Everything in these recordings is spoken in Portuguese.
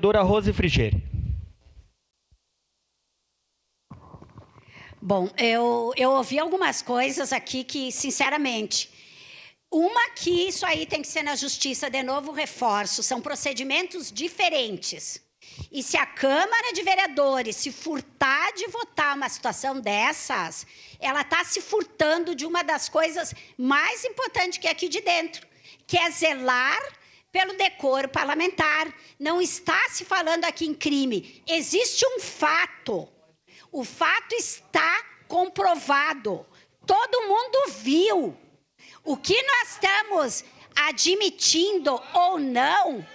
Vereadora Rose Frigieri. Bom, eu ouvi algumas coisas aqui que, sinceramente, uma que isso aí tem que ser na justiça, de novo, reforço, são procedimentos diferentes. E se a Câmara de Vereadores se furtar de votar uma situação dessas, ela está se furtando de uma das coisas mais importantes que é aqui de dentro, que é zelar pelo decoro parlamentar. Não está se falando aqui em crime. Existe um fato. O fato está comprovado. Todo mundo viu. O que nós estamos admitindo ou não...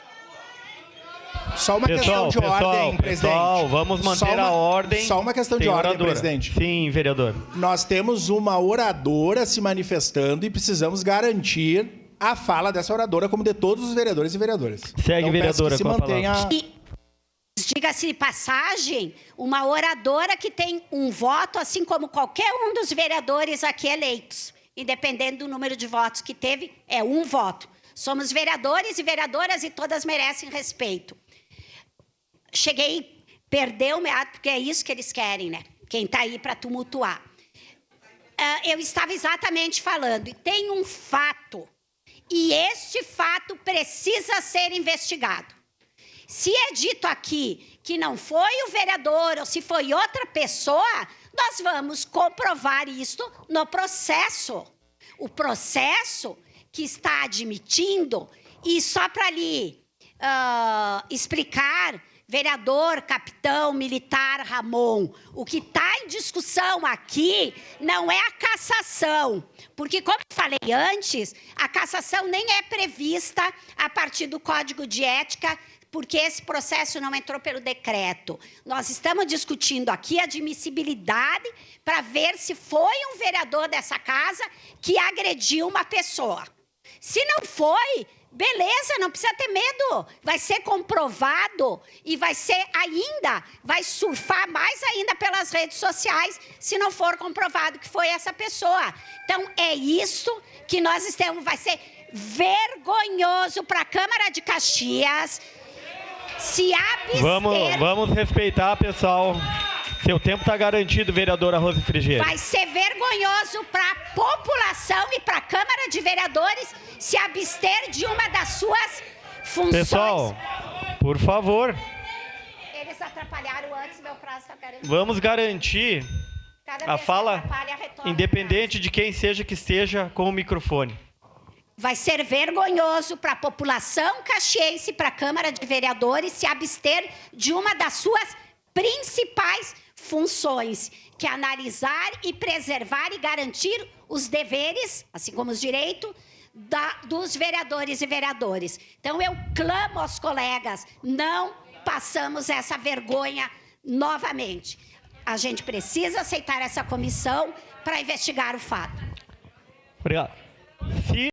Só uma questão de ordem, presidente. Pessoal, vamos manter a ordem. Só uma questão de ordem, presidente. Sim, vereador. Nós temos uma oradora se manifestando e precisamos garantir a fala dessa oradora, como de todos os vereadores e vereadoras. Segue, então, vereadora, com a palavra. Diga-se de passagem, uma oradora que tem um voto, assim como qualquer um dos vereadores aqui eleitos. Independente do número de votos que teve, é um voto. Somos vereadores e vereadoras e todas merecem respeito. Cheguei, perdeu o meado, porque é isso que eles querem, né? Quem está aí para tumultuar. Eu estava exatamente falando, e tem um fato, e este fato precisa ser investigado. Se é dito aqui que não foi o vereador ou se foi outra pessoa, nós vamos comprovar isto no processo. O processo que está admitindo, e só para lhe explicar, vereador, capitão, militar, Ramon, o que está em discussão aqui não é a cassação, porque, como eu falei antes, a cassação nem é prevista a partir do Código de Ética, porque esse processo não entrou pelo decreto. Nós estamos discutindo aqui a admissibilidade para ver se foi um vereador dessa casa que agrediu uma pessoa. Se não foi, beleza, não precisa ter medo. Vai ser comprovado e vai surfar mais ainda pelas redes sociais se não for comprovado que foi essa pessoa. Então, é isso que nós estamos. Vai ser vergonhoso para a Câmara de Caxias se abster. Vamos respeitar, pessoal. Seu tempo está garantido, vereadora Rose Frigieri. Vai ser vergonhoso para a população e para a Câmara de Vereadores se abster de uma das suas funções. Pessoal, por favor. Eles atrapalharam antes, meu prazo está garantido. Vamos garantir a fala, independente de quem seja que esteja com o microfone. Vai ser vergonhoso para a população caxiense, para a Câmara de Vereadores, se abster de uma das suas principais funções, que é analisar e preservar e garantir os deveres, assim como os direitos, dos vereadores e vereadoras. Então, eu clamo aos colegas, não passamos essa vergonha novamente. A gente precisa aceitar essa comissão para investigar o fato. Obrigado.